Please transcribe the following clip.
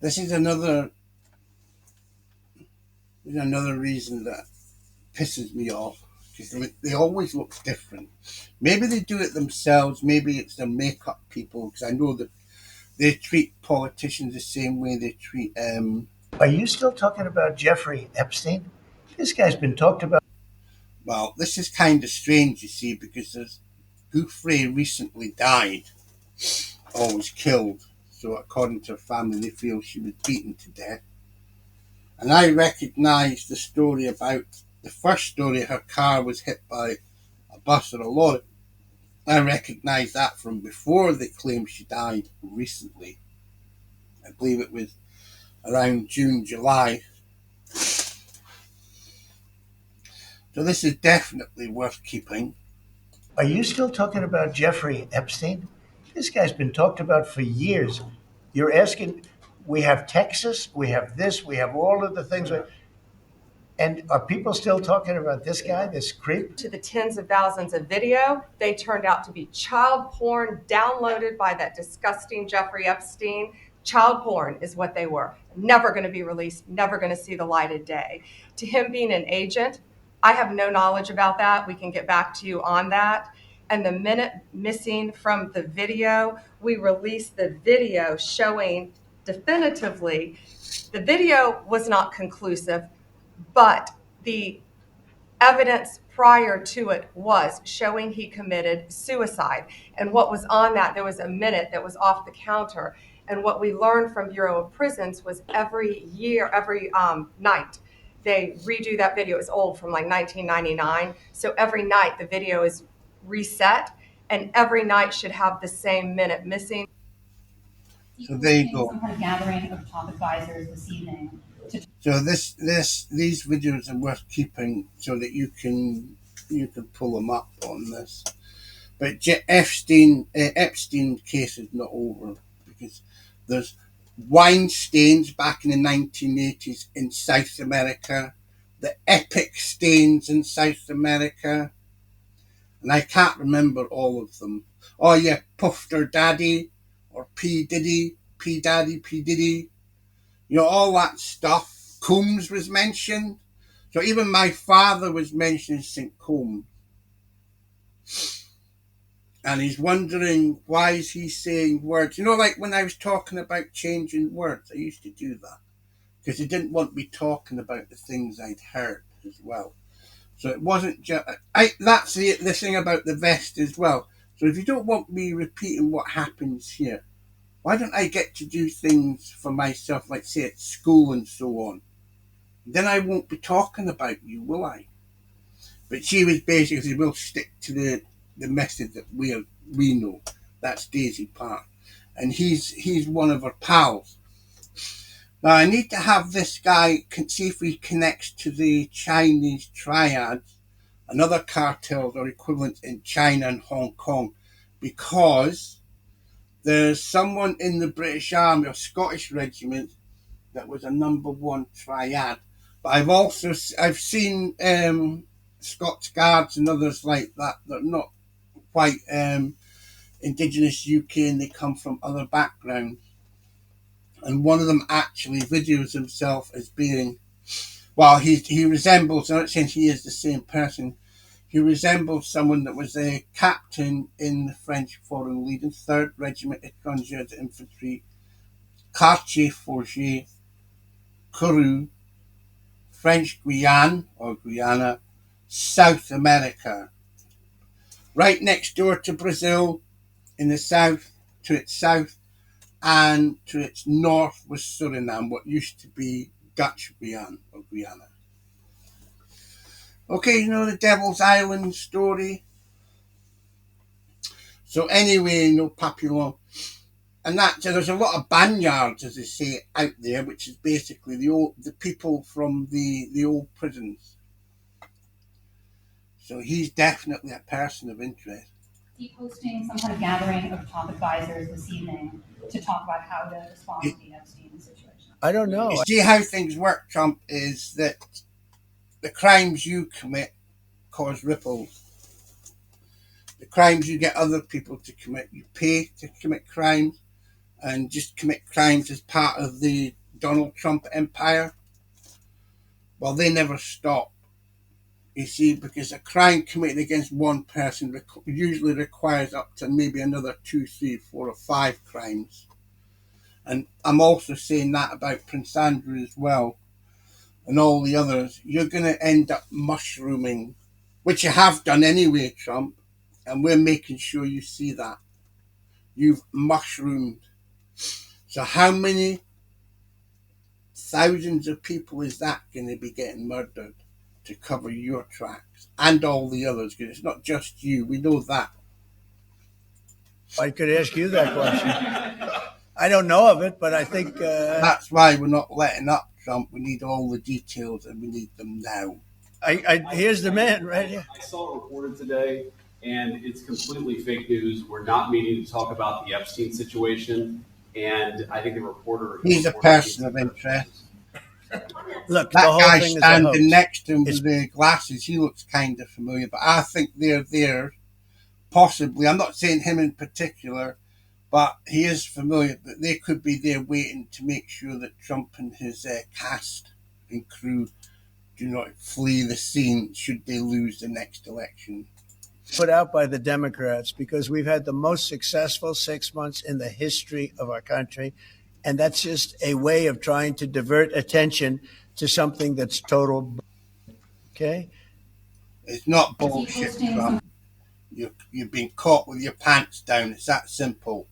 This is another reason that pisses me off, because they always look different. Maybe they do it themselves. Maybe it's the makeup people, because I know that they treat politicians the same way they treat. Are you still talking about Jeffrey Epstein? This guy's been talked about. Well, this is kind of strange, you see, because there's Gouffre recently died, or was killed. So according to her family, they feel she was beaten to death. And I recognised the story about the first story. Her car was hit by a bus or a lorry. I recognised that from before they claimed she died recently. I believe it was around June, July. So this is definitely worth keeping. Are you still talking about Jeffrey Epstein? This guy's been talked about for years. You're asking, we have Texas, we have this, we have all of the things. And are people still talking about this guy, this creep? To the tens of thousands of video, they turned out to be child porn downloaded by that disgusting Jeffrey Epstein. Child porn is what they were. Never going to be released, never going to see the light of day. To him being an agent, I have no knowledge about that. We can get back to you on that. And the minute missing from the video, we released the video showing definitively the video was not conclusive, but the evidence prior to it was showing he committed suicide. And what was on that, there was a minute that was off the counter. And what we learned from Bureau of Prisons was every year, every night, they redo that video. It's old, from like 1999. So every night the video is reset, and every night should have the same minute missing. So there you go. Some kind of gathering of top advisors this evening. So these videos are worth keeping so that you can pull them up on this. But Epstein case is not over, because there's wine stains back in the 1980s in South America, the epic stains in South America, and I can't remember all of them. Oh yeah, Puff Daddy, or P Diddy, P Daddy, P Diddy, all that stuff. Combs was mentioned. So even my father was mentioning St. Combs. And he's wondering, why is he saying words? Like when I was talking about changing words, I used to do that. Because he didn't want me talking about the things I'd heard as well. So it wasn't just... That's the thing about the vest as well. So if you don't want me repeating what happens here, why don't I get to do things for myself, like say at school and so on? Then I won't be talking about you, will I? But she was basically, we'll stick to the method that we know. That's Daisy Park. And he's one of her pals. Now I need to have this guy see if he connects to the Chinese triads and other cartels or equivalents in China and Hong Kong, because there's someone in the British Army or Scottish regiment that was a number one triad. But I've seen Scots Guards and others like that that are not quite Indigenous UK, and they come from other backgrounds. And one of them actually videos himself as being, well, he resembles, I'm not saying he is the same person, he resembles someone that was a captain in the French Foreign Legion, 3rd Regiment Étrangers d'Infanterie, Quartier Forget, Kourou, French Guiana or Guyana, South America. Right next door to Brazil, in the south, to its south, and to its north was Suriname, what used to be Dutch Guyana or Guyana. Okay, the Devil's Island story. So anyway, Papillon. And so there's a lot of banyards, as they say, out there, which is basically the people from the old prisons. So he's definitely a person of interest. Hosting some kind of gathering of top advisors this evening to talk about how to respond to the Epstein situation. I don't know. You see how things work, Trump, is that the crimes you commit cause ripples. The crimes you get other people to commit, you pay to commit crimes, and just commit crimes as part of the Donald Trump empire. Well, they never stop. You see, because a crime committed against one person usually requires up to maybe another 2, 3, 4, or 5 crimes. And I'm also saying that about Prince Andrew as well, and all the others. You're going to end up mushrooming, which you have done anyway, Trump, and we're making sure you see that. You've mushroomed. So how many thousands of people is that going to be getting murdered to cover your tracks and all the others? Because it's not just you. We know that. I could ask you that question. I don't know of it, but I think That's why we're not letting up, Trump. We need all the details, and we need them now. here's the man right here. I saw it reported today, and it's completely fake news. We're not meeting to talk about the Epstein situation, and I think the reporter. He's a person of interest. Look, the That whole guy thing is a standing hoax. next to him It's- with the glasses, he looks kind of familiar, but I think they're there, possibly. I'm not saying him in particular, but he is familiar. But they could be there waiting to make sure that Trump and his cast and crew do not flee the scene should they lose the next election. Put out by the Democrats because we've had the most successful 6 months in the history of our country. And that's just a way of trying to divert attention to something that's total. Okay? It's not Is he bullshit, posting Trump. You've been caught with your pants down. It's that simple.